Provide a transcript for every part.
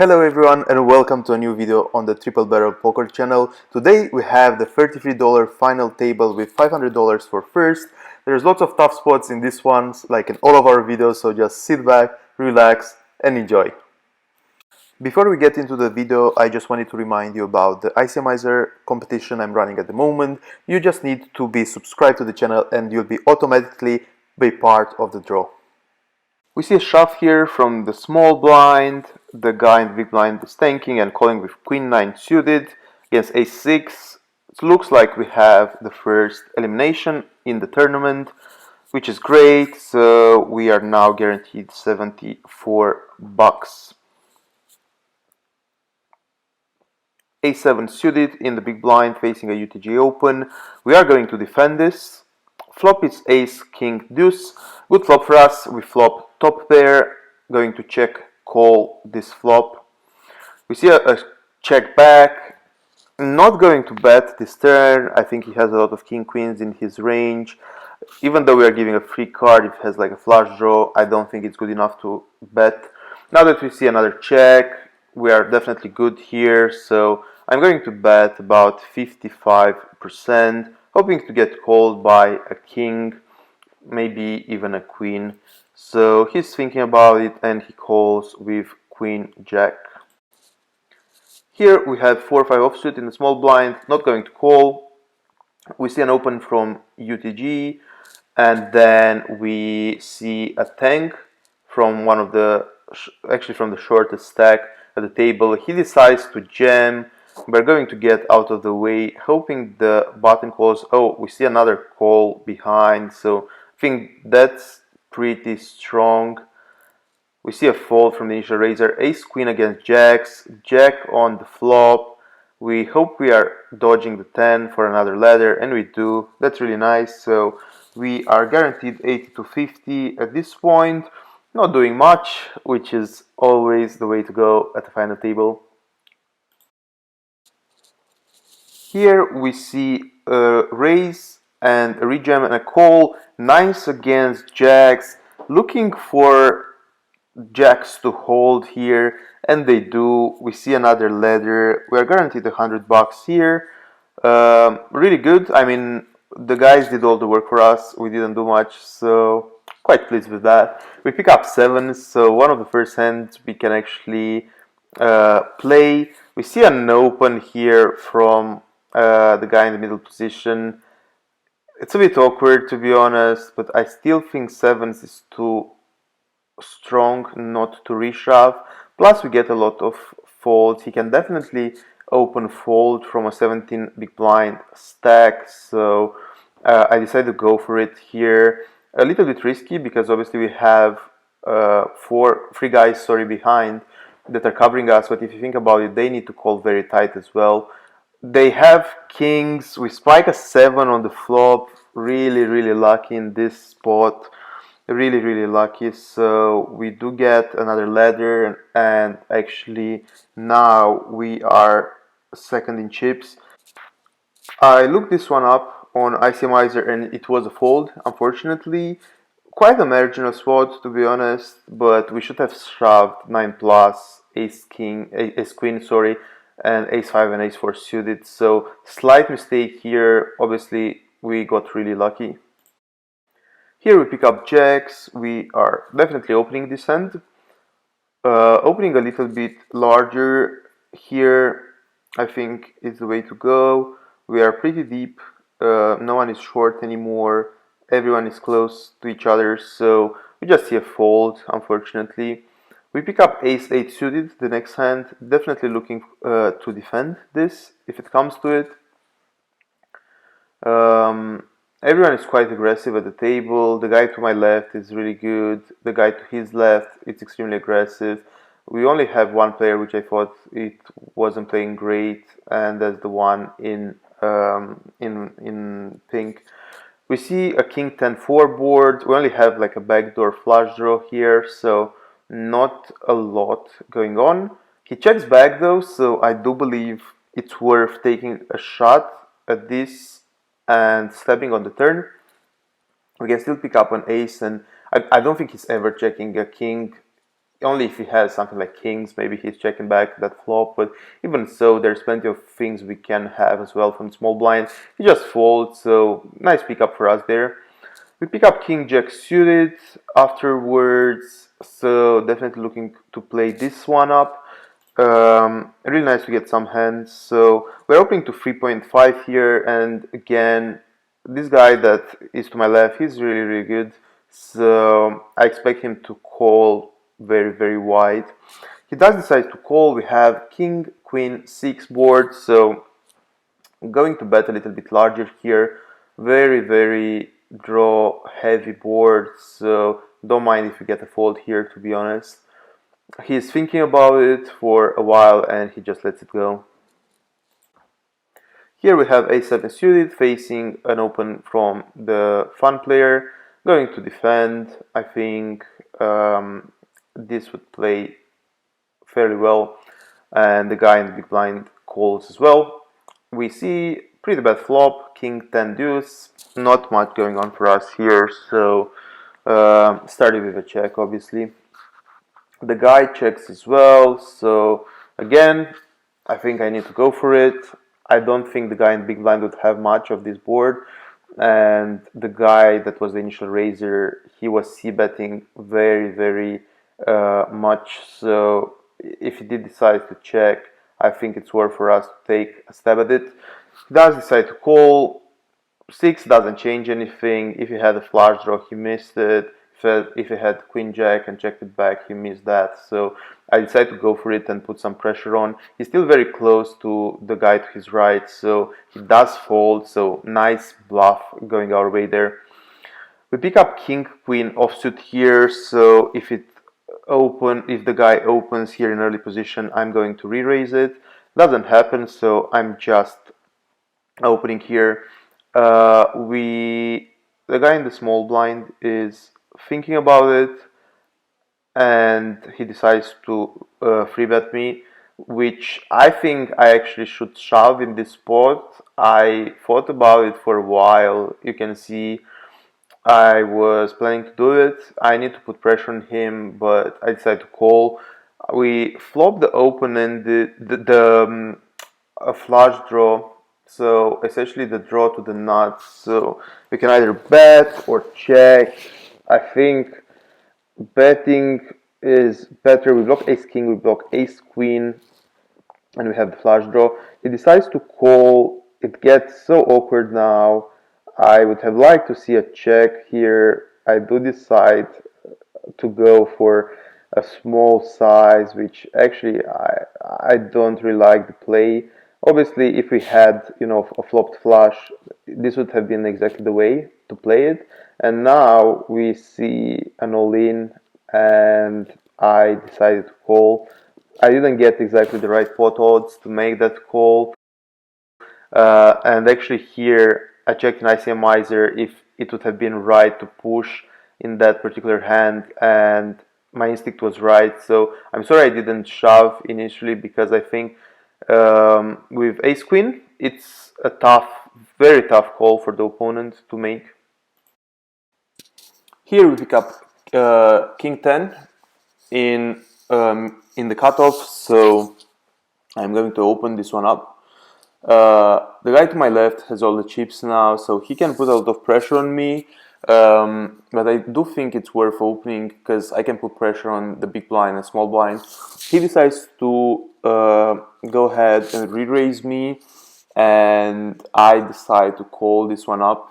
Hello everyone and welcome to a new video on the Triple Barrel Poker Channel. Today we have the $33 final table with $500 for first. There's lots of tough spots in this one, like in all of our videos, so just sit back, relax and enjoy. Before we get into the video, I just wanted to remind you about the ICMizer competition I'm running at the moment. You just need to be subscribed to the channel and you'll be automatically be part of the draw. We see a shove here from the small blind. The guy in the big blind is tanking and calling with Queen 9 suited against Ace 6. It looks like we have the first elimination in the tournament, which is great. So we are now guaranteed 74 bucks. Ace 7 suited in the big blind facing a UTG open. We are going to defend this. Flop is Ace King Deuce. Good flop for us. We flop top pair. Going to check call this flop. We see a check back. Not going to bet this turn. I think he has a lot of king queens in his range. Even though we are giving a free card, if it has like a flush draw, I don't think it's good enough to bet. Now that we see another check, we are definitely good here. So I'm going to bet about 55%, hoping to get called by a king, maybe even a queen. So he's thinking about it and he calls with Queen Jack. Here we have 4 or 5 offsuit in the small blind, not going to call. We see an open from UTG and then we see a tank from one of the, actually from the shortest stack at the table. He decides to jam. We're going to get out of the way, hoping the button calls. Oh, we see another call behind, so I think that's pretty strong. We see a fold from the initial raiser. Ace Queen against Jacks. Jack on the flop. We hope we are dodging the 10 for another ladder, and we do. That's really nice. So we are guaranteed 80 to 50 at this point. Not doing much, which is always the way to go at the final table. Here we see a raise and a rejam and a call. Nines against jacks, looking for jacks to hold here, and they do. We see another ladder. We are guaranteed 100 bucks here. Really good. I mean, the guys did all the work for us. We didn't do much, so quite pleased with that. We pick up 7s, so one of the first hands we can actually play. We see an open here from the guy in the middle position. It's a bit awkward, to be honest, but I still think 7s is too strong not to reshove. Plus we get a lot of folds. He can definitely open fold from a 17 big blind stack, so I decided to go for it here. A little bit risky because obviously we have three guys behind that are covering us, but if you think about it, they need to call very tight as well. They have kings. We spike a 7 on the flop. Really lucky in this spot. Really lucky. So we do get another ladder, and actually now we are second in chips. I looked this one up on ICMizer and it was a fold, unfortunately. Quite a marginal spot, to be honest, but we should have shoved 9 plus, ace queen, sorry, and ace 5 and ace 4 suited. So slight mistake here. Obviously we got really lucky. Here we pick up jacks. We are definitely opening this hand. Opening a little bit larger here, I think, is the way to go. We are pretty deep. No one is short anymore. Everyone is close to each other, so we just see a fold, unfortunately. We pick up ace 8 suited the next hand. Definitely looking to defend this if it comes to it. Everyone is quite aggressive at the table. The guy to my left is really good. The guy to his left, it's extremely aggressive. We only have one player which I thought it wasn't playing great, and that's the one in pink. We see a king 10-4 board. We only have like a backdoor flush draw here, so not a lot going on. He checks back though, so I do believe it's worth taking a shot at this and stepping on the turn. We can still pick up an ace, and I don't think he's ever checking a king only if he has something like kings, maybe he's checking back that flop, but even so, there's plenty of things we can have as well from small blind. He just folds, so nice pickup for us there. We pick up king jack suited afterwards, so definitely looking to play this one up. Really nice to get some hands. So we're opening to 3.5 here, and again, this guy that is to my left, he's really good. So I expect him to call very wide. He does decide to call. We have king queen 6 board, so I'm going to bet a little bit larger here. Very draw heavy board, so don't mind if you get a fold here, to be honest. He's thinking about it for a while and he just lets it go. Here we have a7 suited facing an open from the fun player, going to defend. I think this would play fairly well, and the guy in the big blind calls as well. We see pretty bad flop, king 10 deuce, not much going on for us here, so starting with a check obviously. The guy checks as well, so again, I think I need to go for it. I don't think the guy in big blind would have much of this board, and the guy that was the initial raiser, he was c-betting very much, so if he did decide to check, I think it's worth for us to take a stab at it. He does decide to call. 6 doesn't change anything. If he had a flush draw, he missed it. If he had queen jack and checked it back, he missed that. So I decided to go for it and put some pressure on. He's still very close to the guy to his right, so he does fold. So nice bluff going our way there. We pick up king queen offsuit here. So if the guy opens here in early position, I'm going to re-raise it. Doesn't happen, so I'm just opening here. The guy in the small blind is thinking about it, and he decides to free bet me, which I think I actually should shove in this spot. I thought about it for a while. You can see I was planning to do it. I need to put pressure on him, but I decided to call. We flop the open and a flush draw, so essentially the draw to the nuts. So we can either bet or check. I think betting is better. We block ace king, we block ace queen, and we have the flush draw. He decides to call. It gets so awkward now. I would have liked to see a check here. I do decide to go for a small size, which actually I don't really like the play. Obviously, if we had, a flopped flush, this would have been exactly the way to play it. And now we see an all-in, and I decided to call. I didn't get exactly the right pot odds to make that call. And actually here, I checked in ICM Miser if it would have been right to push in that particular hand, and my instinct was right. So I'm sorry I didn't shove initially, because I think with ace queen, it's a very tough call for the opponent to make. Here we pick up king 10 in the cutoff, so I'm going to open this one up. The guy to my left has all the chips now, so he can put a lot of pressure on me, but I do think it's worth opening because I can put pressure on the big blind and small blind. He decides to go ahead and re-raise me, and I decide to call this one up.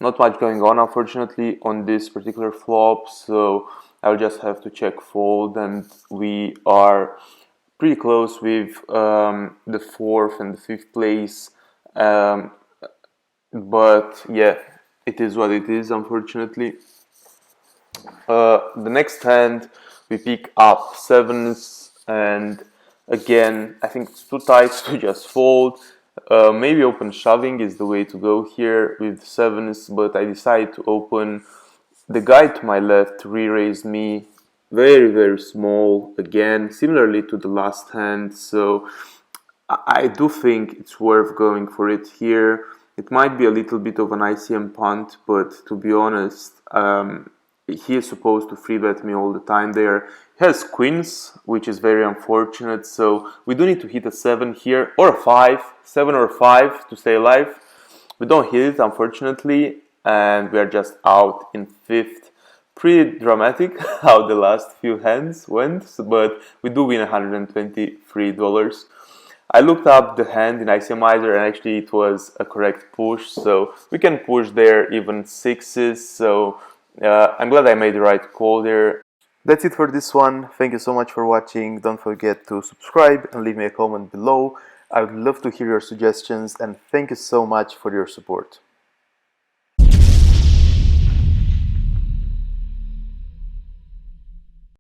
Not much going on, unfortunately, on this particular flop, so I'll just have to check fold, and we are pretty close with the 4th and the 5th place, but yeah, it is what it is, unfortunately. The next hand we pick up 7s, and again I think it's too tight to just fold. Maybe open shoving is the way to go here with 7s, but I decide to open. The guy to my left re-raised me very small, again similarly to the last hand, so I do think it's worth going for it here. It might be a little bit of an ICM punt, but to be honest, he is supposed to free bet me all the time there. He has queens, which is very unfortunate, so we do need to hit a 7 here, or a 5, 7 or 5 to stay alive. We don't hit it, unfortunately, and we are just out in 5th. Pretty dramatic how the last few hands went, but we do win $123. I looked up the hand in ICMizer, and actually it was a correct push, so we can push there even 6s, so I'm glad I made the right call there. That's it for this one. Thank you so much for watching. Don't forget to subscribe and leave me a comment below. I would love to hear your suggestions, and thank you so much for your support.